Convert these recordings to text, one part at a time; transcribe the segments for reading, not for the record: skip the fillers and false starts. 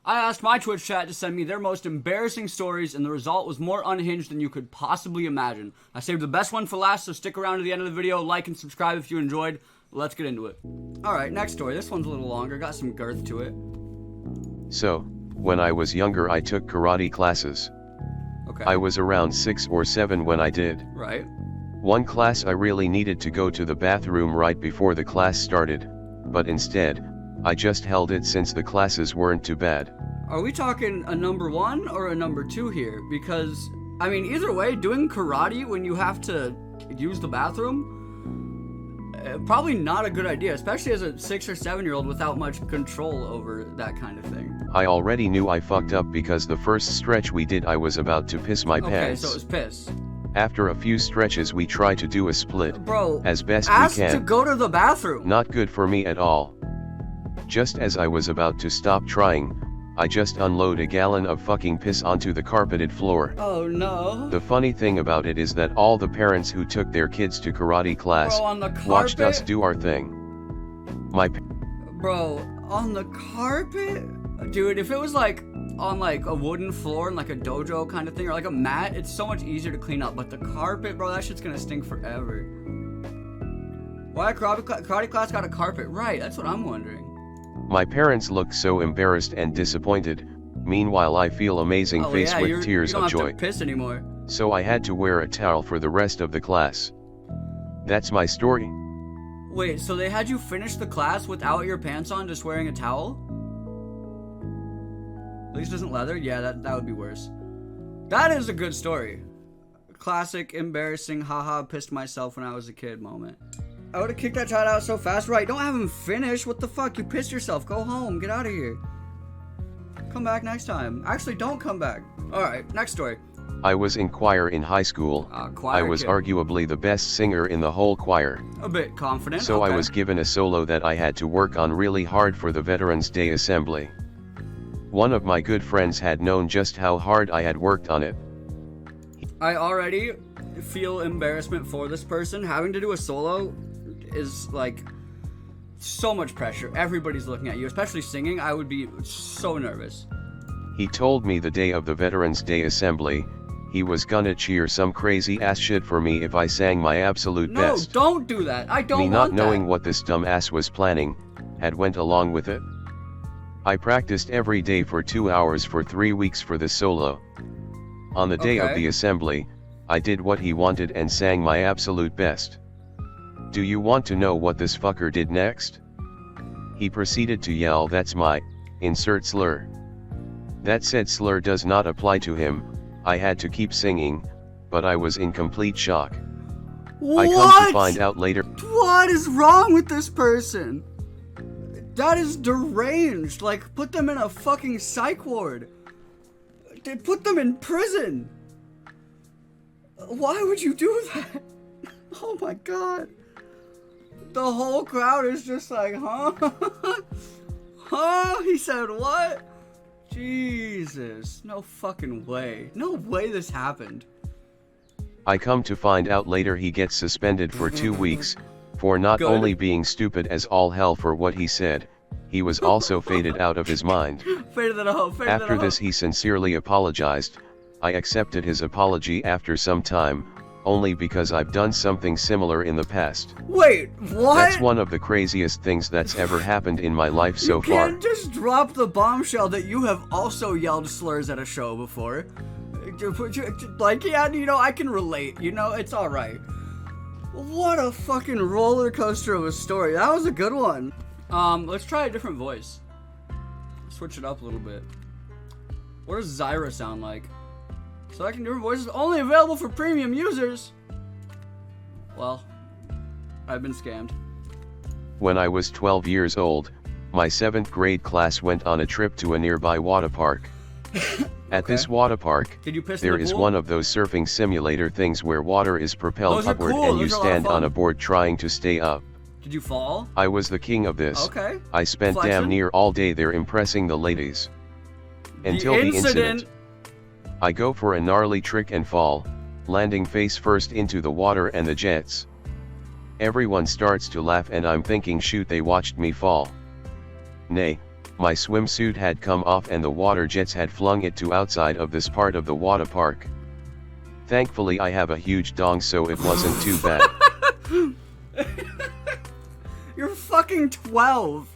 I asked my Twitch chat to send me their most embarrassing stories, and the result was more unhinged than you could possibly imagine. I saved the best one for last, so stick around to the end of the video, like and subscribe if you enjoyed. Let's get into it. Alright, next story. This one's a little longer, got some girth to it. So, when I was younger I took karate classes. Okay. I was around 6 or 7 when I did. Right. One class I really needed to go to the bathroom right before the class started, but instead, I just held it since the classes weren't too bad. Are we talking a number 1 or a number 2 here? Because, I mean, either way, doing karate when you have to use the bathroom, probably not a good idea, especially as a 6 or 7-year-old without much control over that kind of thing. I already knew I fucked up because the first stretch we did I was about to piss my pants. Okay, so it was piss. After a few stretches we try to do a split, Bro, as best ask we can. to go to the bathroom. Not good for me at all. Just as I was about to stop trying, I just unload a gallon of fucking piss onto the carpeted floor. Oh no. The funny thing about it is that all the parents who took their kids to karate class Bro, on the carpet? watched us do our thing. Bro, on the carpet? Dude, if it was like on like a wooden floor in like a dojo kind of thing or like a mat, it's so much easier to clean up. But the carpet, bro, that shit's gonna stink forever. Why a karate class got a carpet? Right, that's what I'm wondering. My parents looked so embarrassed and disappointed. Meanwhile I feel amazing face with tears of joy. You don't have to piss anymore. So I had to wear a towel for the rest of the class. That's my story. Wait, so they had you finish the class without your pants on, just wearing a towel? At least it isn't leather? Yeah, that would be worse. That is a good story. Classic, embarrassing, haha, pissed myself when I was a kid moment. I would have kicked that child out so fast. Right, don't have him finish. What the fuck? You pissed yourself. Go home. Get out of here. Come back next time. Actually, don't come back. Alright, next story. I was in choir in high school. I was arguably the best singer in the whole choir. A bit confident. So okay. I was given a solo that I had to work on really hard for the Veterans Day assembly. One of my good friends had known just how hard I had worked on it. I already feel embarrassment for this person. Having to do a solo is like so much pressure. Everybody's looking at you, especially singing. I would be so nervous. He told me the day of the Veterans Day assembly, he was gonna cheer some crazy ass shit for me if I sang my absolute best. No, don't do that. I don't want that. Me not knowing what this dumb ass was planning, had went along with it. I practiced every day for 2 hours for 3 weeks for the solo. On the day of the assembly, I did what he wanted and sang my absolute best. Do you want to know what this fucker did next? He proceeded to yell, "That's my," insert slur. That said slur does not apply to him. I had to keep singing, but I was in complete shock. What? I come to find out later. What is wrong with this person? That is deranged. Like, put them in a fucking psych ward. They put them in prison. Why would you do that? Oh my god. The whole crowd is just like, huh? Huh? He said what? Jesus. No fucking way. No way this happened. I come to find out later he gets suspended for 2 weeks, for not only being stupid as all hell for what he said, he was also faded out of his mind. After this he sincerely apologized. I accepted his apology after some time, only because I've done something similar in the past. Wait, what? That's one of the craziest things that's ever happened in my life so far. You can't just drop the bombshell that you have also yelled slurs at a show before. Like, yeah, you know, I can relate, you know, it's alright. What a fucking roller coaster of a story. That was a good one. Let's try a different voice. Switch it up a little bit. What does Zyra sound like? Selecting different voices only available for premium users. Well, I've been scammed. When I was 12 years old, my 7th grade class went on a trip to a nearby water park. At this water park, there is one of those surfing simulator things where water is propelled upward and you stand on a board trying to stay up. Did you fall? I was the king of this. Okay. I spent damn near all day there impressing the ladies. Until the incident. I go for a gnarly trick and fall, landing face first into the water and the jets. Everyone starts to laugh and I'm thinking shoot they watched me fall. Nay, My swimsuit had come off and the water jets had flung it to outside of this part of the water park. Thankfully I have a huge dong, so it wasn't too bad. You're fucking 12.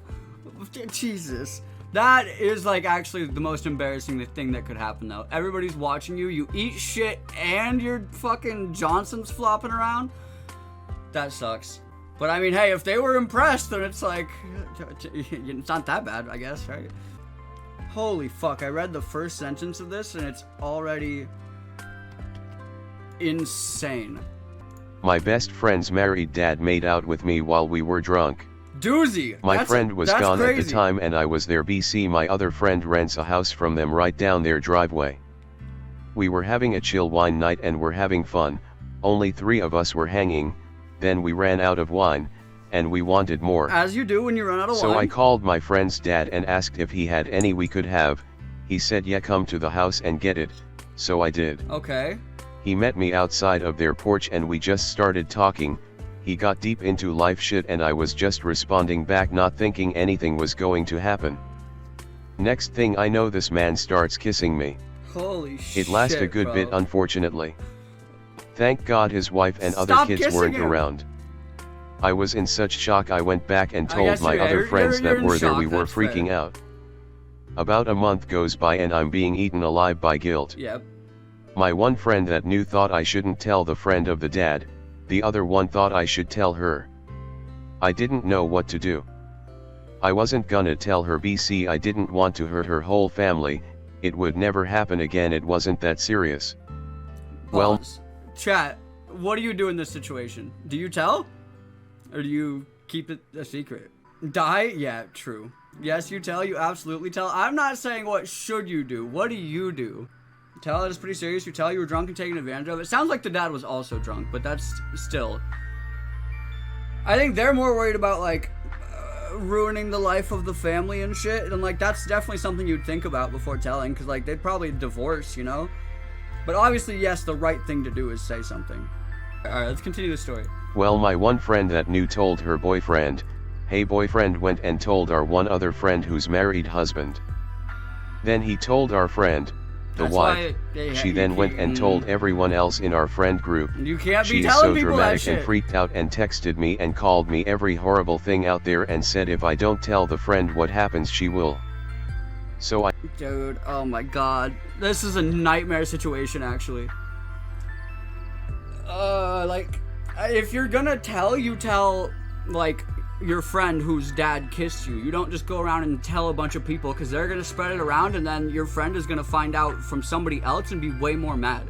Jesus. That is like actually the most embarrassing thing that could happen though. Everybody's watching you, you eat shit and your fucking Johnson's flopping around. That sucks. But I mean, hey, if they were impressed, then it's like, it's not that bad, I guess, right? Holy fuck, I read the first sentence of this and it's already insane. My best friend's married dad made out with me while we were drunk. Doozy! My friend was gone crazy. at the time and I was there. BC, my other friend rents a house from them right down their driveway. We were having a chill wine night and were having fun, only 3 of us were hanging. Then we ran out of wine, and we wanted more. As you do when you run out of wine. So I called my friend's dad and asked if he had any we could have. He said yeah, come to the house and get it. So I did. Okay. He met me outside of their porch and we just started talking. He got deep into life shit and I was just responding back, not thinking anything was going to happen. Next thing I know, this man starts kissing me. Holy shit, it lasted a good bit, unfortunately. Thank God his wife and other kids weren't around. I was in such shock I went back and told my other friends that were there we were freaking out. About a month goes by and I'm being eaten alive by guilt. Yep. My one friend that knew thought I shouldn't tell the friend of the dad, the other one thought I should tell her. I didn't know what to do. I wasn't gonna tell her. BC, I didn't want to hurt her whole family, it would never happen again, it wasn't that serious. Well, chat, what do you do in this situation? Do you tell? Or do you keep it a secret? Die? Yeah, true. Yes, you tell, you absolutely tell. I'm not saying what should you do, what do you do? Tell, it is pretty serious. You tell you were drunk and taken advantage of. It sounds like the dad was also drunk, but that's still. I think they're more worried about like ruining the life of the family and shit, and like that's definitely something you'd think about before telling, because like they'd probably divorce, you know. But obviously, yes, the right thing to do is say something. All right, let's continue the story. Well, my one friend that knew told her boyfriend. Hey, boyfriend went and told our one other friend who's married husband. Then he told our friend, the wife. She then went and told everyone else in our friend group. You can't be telling people that shit. She is so dramatic and freaked out and texted me and called me every horrible thing out there and said if I don't tell the friend what happens she will. So I... Dude, oh my god. This is a nightmare situation actually. Like, if you're gonna tell, you tell, like, your friend whose dad kissed you. You don't just go around and tell a bunch of people, because they're gonna spread it around and then your friend is gonna find out from somebody else and be way more mad.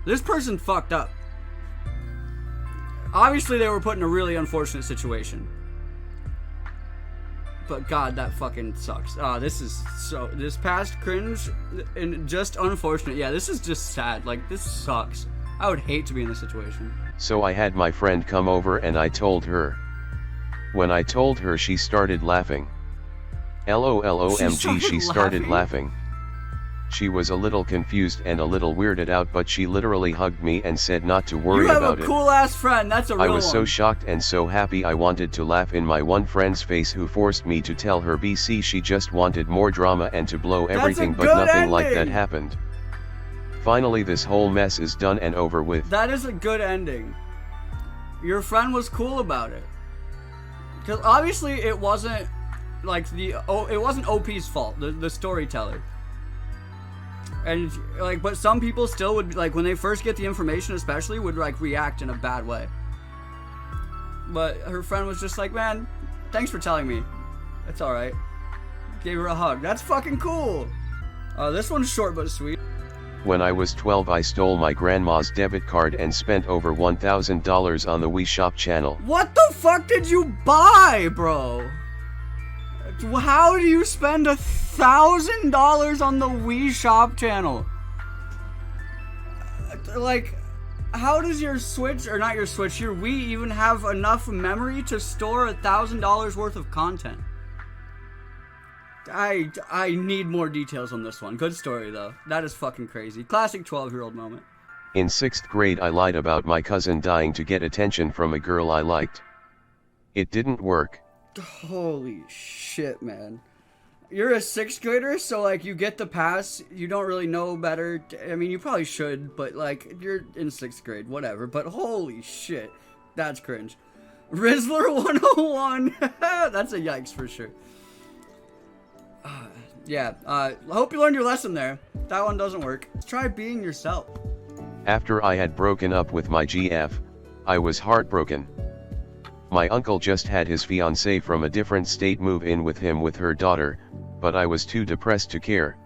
This person fucked up. Obviously they were put in a really unfortunate situation. But god, that fucking sucks. This past cringe and just unfortunate. Yeah, this is just sad. Like, this sucks. I would hate to be in this situation. So I had my friend come over and I told her. When I told her, she started laughing. LOLOMG, she started laughing. She was a little confused and a little weirded out, but she literally hugged me and said not to worry about it. You have a cool ass friend, that's a real one. I was so shocked and so happy I wanted to laugh in my one friend's face who forced me to tell her BC she just wanted more drama and to blow everything, but nothing like that happened. Finally this whole mess is done and over with. That is a good ending. Your friend was cool about it. Because obviously it wasn't like it wasn't OP's fault, the storyteller. And like, but some people still would, like, when they first get the information especially, would like react in a bad way. But her friend was just like, man, thanks for telling me. It's alright. Gave her a hug. That's fucking cool. This one's short but sweet. When I was 12 I stole my grandma's debit card and spent over $1,000 on the Wii Shop channel. What the fuck did you buy, bro? How do you spend $1,000 on the Wii Shop channel? Like, how does your Switch, or not your Switch, your Wii even have enough memory to store $1,000 worth of content? I need more details on this one. Good story though. That is fucking crazy. Classic 12-year-old moment. In 6th grade I lied about my cousin dying to get attention from a girl I liked. It didn't work. Holy shit, man. You're a 6th grader, so like you get the pass. You don't really know better. I mean, you probably should, but like you're in 6th grade, whatever. But holy shit, that's cringe. Rizzler 101. That's a yikes for sure. Yeah. I hope you learned your lesson there. That one doesn't work. Try being yourself. After I had broken up with my GF, I was heartbroken. My uncle just had his fiancée from a different state move in with him with her daughter, but I was too depressed to care.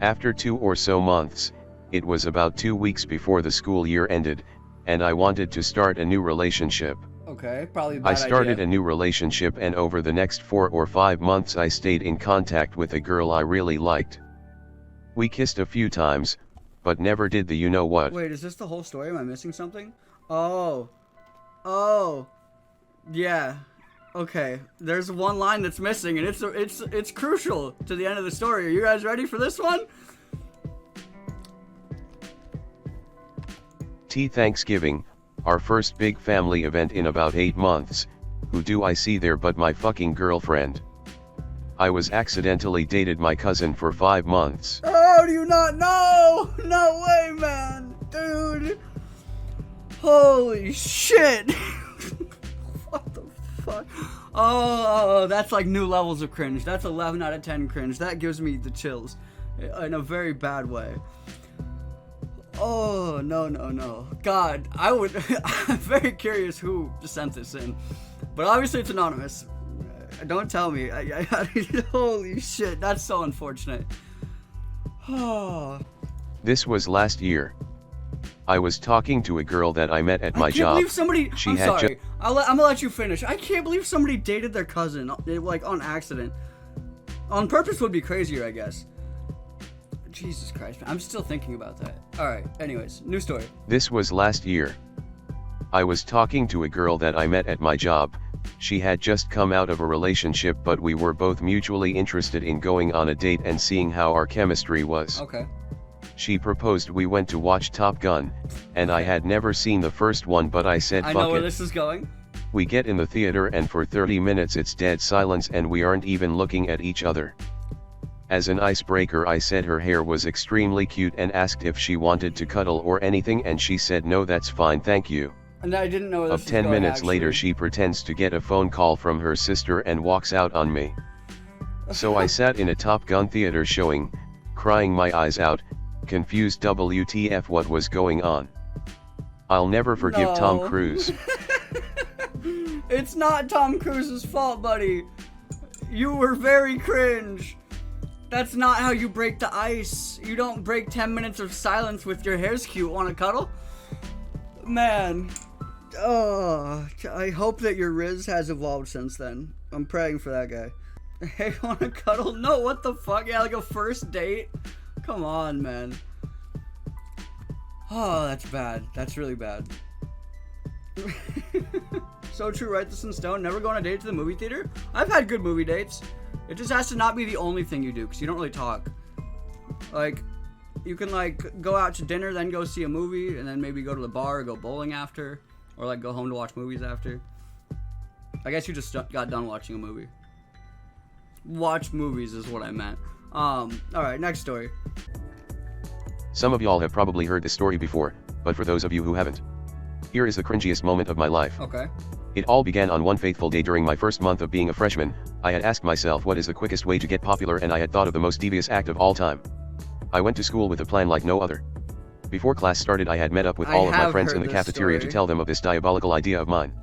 After 2 or so months, it was about 2 weeks before the school year ended, and I wanted to start a new relationship. Okay, probably a bad I started idea. a new relationship, and over the next 4 or 5 months I stayed in contact with a girl I really liked. We kissed a few times, but never did the you-know-what. Wait, is this the whole story? Am I missing something? Oh. Yeah. Okay. There's one line that's missing, and it's crucial to the end of the story. Are you guys ready for this one? Thanksgiving, our first big family event in about 8 months. Who do I see there but my fucking girlfriend? I was accidentally dated my cousin for 5 months. Oh, do you not know? No way, man. Dude. Holy shit. What the fuck? Oh, that's like new levels of cringe. That's 11 out of 10 cringe. That gives me the chills in a very bad way. Oh, no. God, I'm very curious who sent this in. But obviously it's anonymous. Don't tell me. Holy shit, that's so unfortunate. Oh. This was last year. I was talking to a girl that I met at my job. I can't believe somebody. She I'm had sorry. I'm gonna let you finish. I can't believe somebody dated their cousin, like on accident. On purpose would be crazier, I guess. Jesus Christ, I'm still thinking about that. All right. Anyways, new story. This was last year. I was talking to a girl that I met at my job. She had just come out of a relationship, but we were both mutually interested in going on a date and seeing how our chemistry was. Okay. She proposed we went to watch Top Gun, and I had never seen the first one, but I said fuck it. I know where this is going. We get in the theater and for 30 minutes it's dead silence and we aren't even looking at each other. As an icebreaker I said her hair was extremely cute and asked if she wanted to cuddle or anything, and she said no, that's fine, thank you. And I didn't know this. 10 minutes later she pretends to get a phone call from her sister and walks out on me. So I sat in a Top Gun theater showing, crying my eyes out, confused WTF what was going on. I'll never forgive Tom Cruise. It's not Tom Cruise's fault, buddy. You were very cringe. That's not how you break the ice. You don't break 10 minutes of silence with your hair's cute. Want to cuddle? Man. Oh, I hope that your Riz has evolved since then. I'm praying for that guy. Hey, want to cuddle? No, what the fuck? Yeah, like a first date? Come on, man. Oh, that's bad. That's really bad. So true, write this in stone. Never go on a date to the movie theater? I've had good movie dates. It just has to not be the only thing you do, because you don't really talk. Like, you can, like, go out to dinner, then go see a movie, and then maybe go to the bar or go bowling after. Or, like, go home to watch movies after. I guess you just got done watching a movie. Watch movies is what I meant. Alright, next story. Some of y'all have probably heard this story before, but for those of you who haven't, here is the cringiest moment of my life. Okay. It all began on one fateful day during my first month of being a freshman. I had asked myself what is the quickest way to get popular, and I had thought of the most devious act of all time. I went to school with a plan like no other. Before class started I had met up with all of my friends in the cafeteria to tell them of this diabolical idea of mine.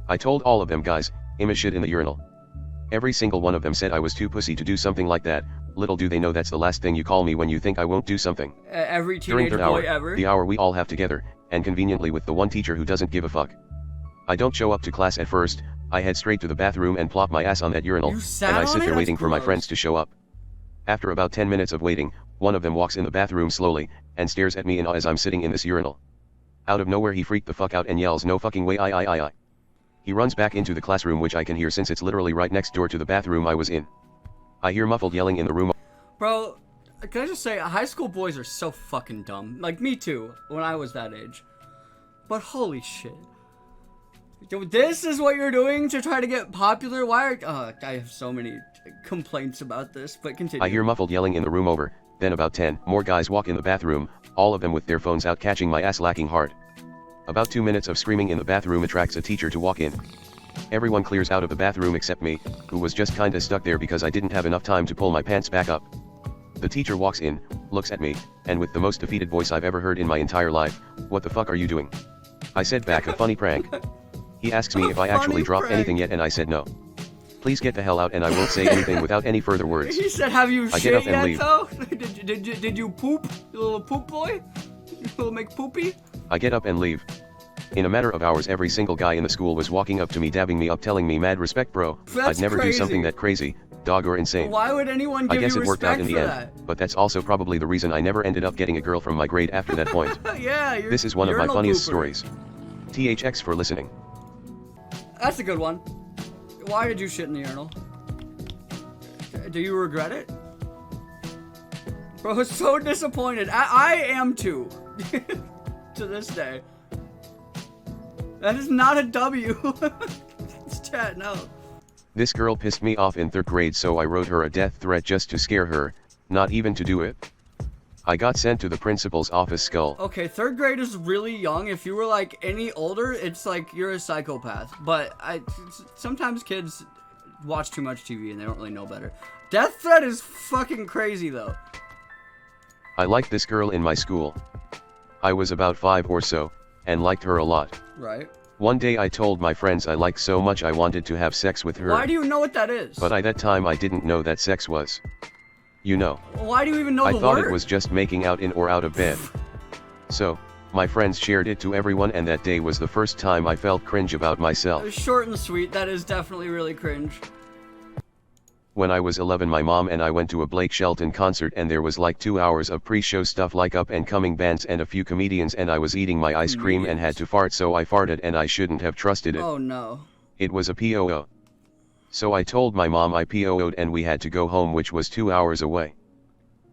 I told all of them, guys, I'ma shit in the urinal. Every single one of them said I was too pussy to do something like that. Little do they know that's the last thing you call me when you think I won't do something. Every During teenage third boy hour, ever. the hour we all have together, and conveniently with the one teacher who doesn't give a fuck. I don't show up to class at first. I head straight to the bathroom and plop my ass on that urinal, and I sit there waiting for my friends to show up. After about 10 minutes of waiting, one of them walks in the bathroom slowly, and stares at me in awe as I'm sitting in this urinal. Out of nowhere he freaked the fuck out and yells, "No fucking way, I." He runs back into the classroom, which I can hear since it's literally right next door to the bathroom I was in. I hear muffled yelling in the room. Bro, can I just say, high school boys are so fucking dumb. Like, me too, when I was that age. But holy shit. This is what you're doing to try to get popular? Why are... I have so many complaints about this, but continue. I hear muffled yelling in the room over, then about 10 more guys walk in the bathroom, all of them with their phones out catching my ass lacking hard. About 2 minutes of screaming in the bathroom attracts a teacher to walk in. Everyone clears out of the bathroom except me, who was just kinda stuck there because I didn't have enough time to pull my pants back up. The teacher walks in, looks at me, and with the most defeated voice I've ever heard in my entire life, "What the fuck are you doing?" I said back, "A funny prank." He asks me if I actually dropped anything yet, and I said no. "Please get the hell out," and I won't say anything without any further words. He said, "Have you I get up shit and yet leave. though? Did you poop? You little poop boy? You little McPoopy?" I get up and leave. In a matter of hours every single guy in the school was walking up to me, dabbing me up, telling me, "Mad respect bro, That's I'd never crazy. do something that crazy, dog or insane." Why would anyone I give guess you it worked out respect in the for end, that? but that's also probably the reason I never ended up getting a girl from my grade after that point. Yeah, This is one of my urinal funniest pooper. stories. THX for listening. That's a good one. Why did you shit in the urinal? Do you regret it? Bro, I was so disappointed. I am too. To this day. That is not a W. It's chat, no. This girl pissed me off in 3rd grade, so I wrote her a death threat just to scare her, not even to do it. I got sent to the principal's office. Skull. Okay, 3rd grade is really young. If you were like any older, it's like you're a psychopath. But sometimes kids watch too much TV and they don't really know better. Death threat is fucking crazy though. I liked this girl in my school. I was about 5 or so, and liked her a lot. Right. One day I told my friends I liked so much I wanted to have sex with her. Why do you know what that is? But at that time I didn't know that sex was. You know. Why do you even know I the thought word? it was just making out in or out of bed. So, my friends shared it to everyone, and that day was the first time I felt cringe about myself. Short and sweet, that is definitely really cringe. When I was 11, my mom and I went to a Blake Shelton concert, and there was like 2 hours of pre-show stuff like up and coming bands and a few comedians, and I was eating my ice cream and had to fart, so I farted, and I shouldn't have trusted it. Oh no. It was a POO. So I told my mom I PO'd and we had to go home, which was 2 hours away.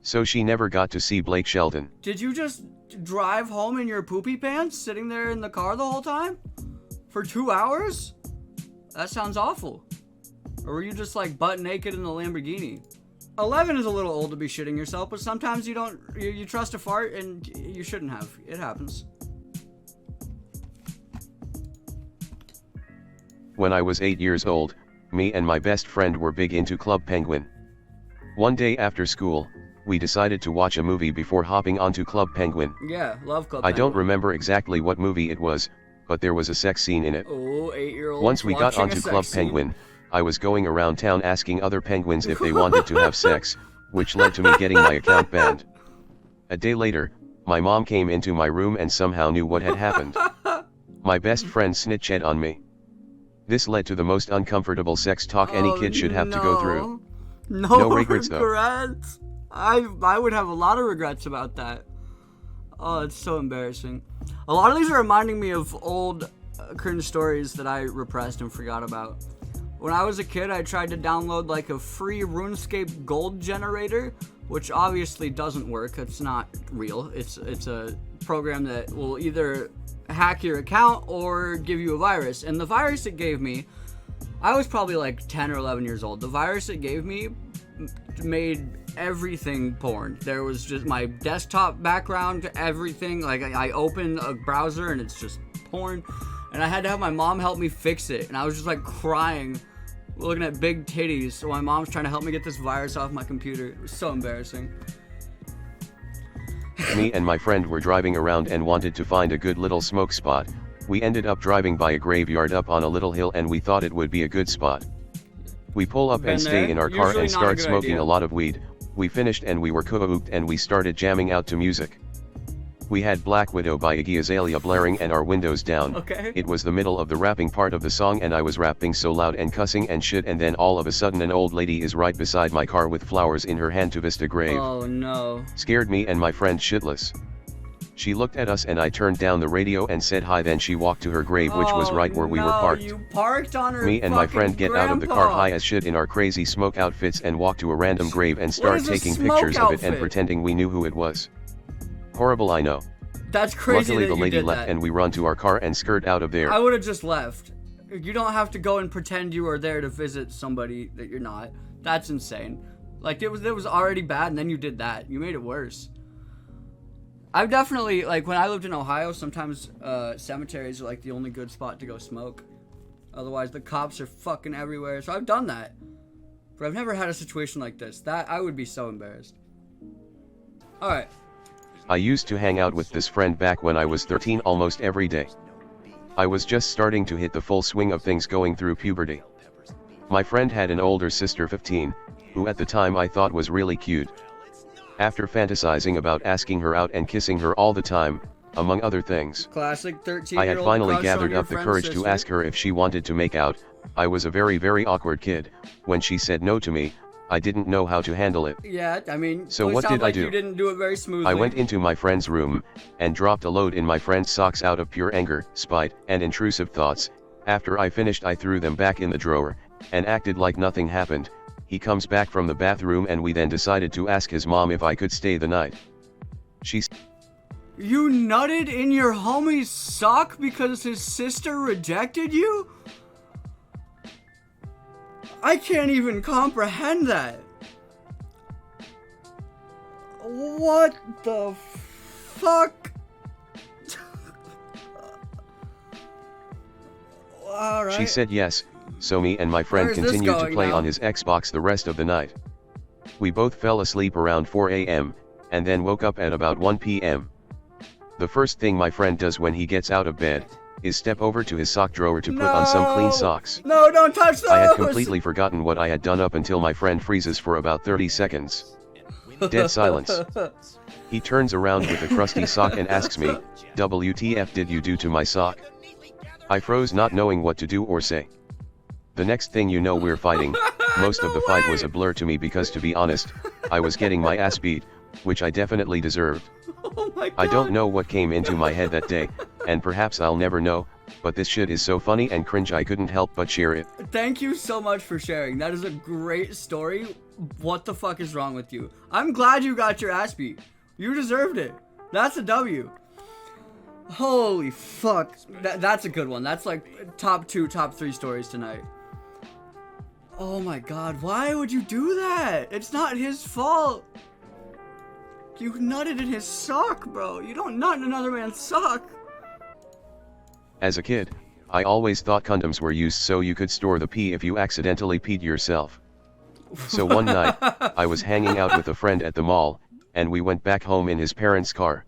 So she never got to see Blake Shelton. Did you just drive home in your poopy pants, sitting there in the car the whole time? For 2 hours? That sounds awful. Or were you just like butt naked in the Lamborghini? 11 is a little old to be shitting yourself, but sometimes you trust a fart and you shouldn't have. It happens. When I was 8 years old, me and my best friend were big into Club Penguin. One day after school, we decided to watch a movie before hopping onto Club Penguin. Yeah, love Club I Penguin. don't remember exactly what movie it was, but there was a sex scene in it. Oh, 8-year-old. Once we got onto Club Penguin, I was going around town asking other penguins if they wanted to have sex, which led to me getting my account banned. A day later, my mom came into my room and somehow knew what had happened. My best friend snitched on me. This led to the most uncomfortable sex talk any kid should have to go through. No regrets, though. regrets. I would have a lot of regrets about that. Oh, it's so embarrassing. A lot of these are reminding me of old cringe stories that I repressed and forgot about. When I was a kid, I tried to download like a free RuneScape gold generator, which obviously doesn't work. It's not real. It's a program that will either hack your account or give you a virus. And the virus it gave me, I was probably like 10 or 11 years old. The virus it gave me made everything porn. There was just my desktop background, everything. Like I opened a browser and it's just porn. And I had to have my mom help me fix it. And I was just like crying, looking at big titties. So my mom's trying to help me get this virus off my computer. It was so embarrassing. Me and my friend were driving around and wanted to find a good little smoke spot. We ended up driving by a graveyard up on a little hill, and we thought it would be a good spot. We pull up and stay in our car and start smoking a lot of weed. We finished and we were cooked and we started jamming out to music. We had Black Widow by Iggy Azalea blaring and our windows down. Okay. It was the middle of the rapping part of the song and I was rapping so loud and cussing and shit, and then all of a sudden an old lady is right beside my car with flowers in her hand to vista grave. Oh no. Scared me and my friend shitless. She looked at us and I turned down the radio and said hi, then she walked to her grave, which was right where we were parked. You parked on her Me and my friend get out of the car grandpa. high as shit in our crazy smoke outfits and walk to a random grave and start is a taking smoke pictures of it and outfit? pretending we knew who it was. Horrible, I know. That's crazy. Luckily that the you lady did left that. and we run to our car and skirt out of there. I would have just left. You don't have to go and pretend you are there to visit somebody that you're not. That's insane. Like, it was already bad, and then you did that. You made it worse. I've definitely, like, when I lived in Ohio, sometimes cemeteries are, like, the only good spot to go smoke. Otherwise, the cops are fucking everywhere. So I've done that. But I've never had a situation like this. That, I would be so embarrassed. Alright. I used to hang out with this friend back when I was 13 almost every day. I was just starting to hit the full swing of things going through puberty. My friend had an older sister 15, who at the time I thought was really cute. After fantasizing about asking her out and kissing her all the time, among other things, Classic 13-year-old I had finally crush on gathered your up the friend's courage sister. to ask her if she wanted to make out. I was a very, very awkward kid. When she said no to me, I didn't know how to handle it. Yeah, I mean, So it what sounds did I like do? You didn't do it very smoothly. I went into my friend's room, and dropped a load in my friend's socks out of pure anger, spite, and intrusive thoughts. After I finished, I threw them back in the drawer, and acted like nothing happened. He comes back from the bathroom, and we then decided to ask his mom if I could stay the night. She You nutted in your homie's sock because his sister rejected you? I can't even comprehend that. What the fuck? Alright. She said yes, so me and my friend Where's this continued to going play now? on his Xbox the rest of the night. We both fell asleep around 4 a.m., and then woke up at about 1 p.m. The first thing my friend does when he gets out of bed, is step over to his sock drawer to put on some clean socks. No, don't touch those! I had completely forgotten what I had done up until my friend freezes for about 30 seconds. Dead silence. He turns around with a crusty sock and asks me, "WTF did you do to my sock?" I froze, not knowing what to do or say. The next thing you know, we're fighting. Most of the fight was a blur to me because, to be honest, I was getting my ass beat, which I definitely deserved. Oh my God. I don't know what came into my head that day, and perhaps I'll never know, but this shit is so funny and cringe I couldn't help but share it. Thank you so much for sharing. That is a great story. What the fuck is wrong with you? I'm glad you got your ass beat. You deserved it. That's a W. Holy fuck. That's a good one. That's like top 2, top 3 stories tonight. Oh my God. Why would you do that? It's not his fault. You nutted in his sock, bro. You don't nut in another man's sock. As a kid, I always thought condoms were used so you could store the pee if you accidentally peed yourself. So one night, I was hanging out with a friend at the mall, and we went back home in his parents' car.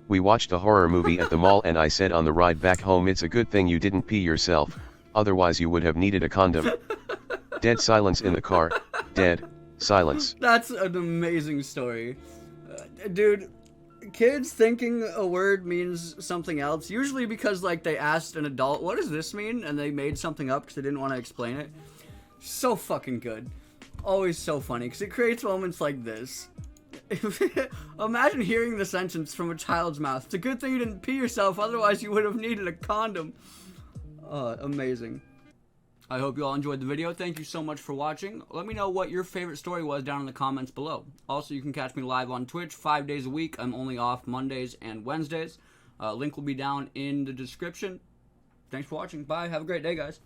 We watched a horror movie at the mall, and I said on the ride back home, "It's a good thing you didn't pee yourself, otherwise you would have needed a condom." Dead silence in the car. Dead silence. That's an amazing story. Dude, kids thinking a word means something else, usually because, like, they asked an adult, "What does this mean?" and they made something up because they didn't want to explain it. So fucking good. Always so funny, because it creates moments like this. Imagine hearing the sentence from a child's mouth. "It's a good thing you didn't pee yourself, otherwise you would have needed a condom." Amazing. I hope you all enjoyed the video. Thank you so much for watching. Let me know what your favorite story was down in the comments below. Also, you can catch me live on Twitch 5 days a week. I'm only off Mondays and Wednesdays. Link will be down in the description. Thanks for watching. Bye. Have a great day, guys.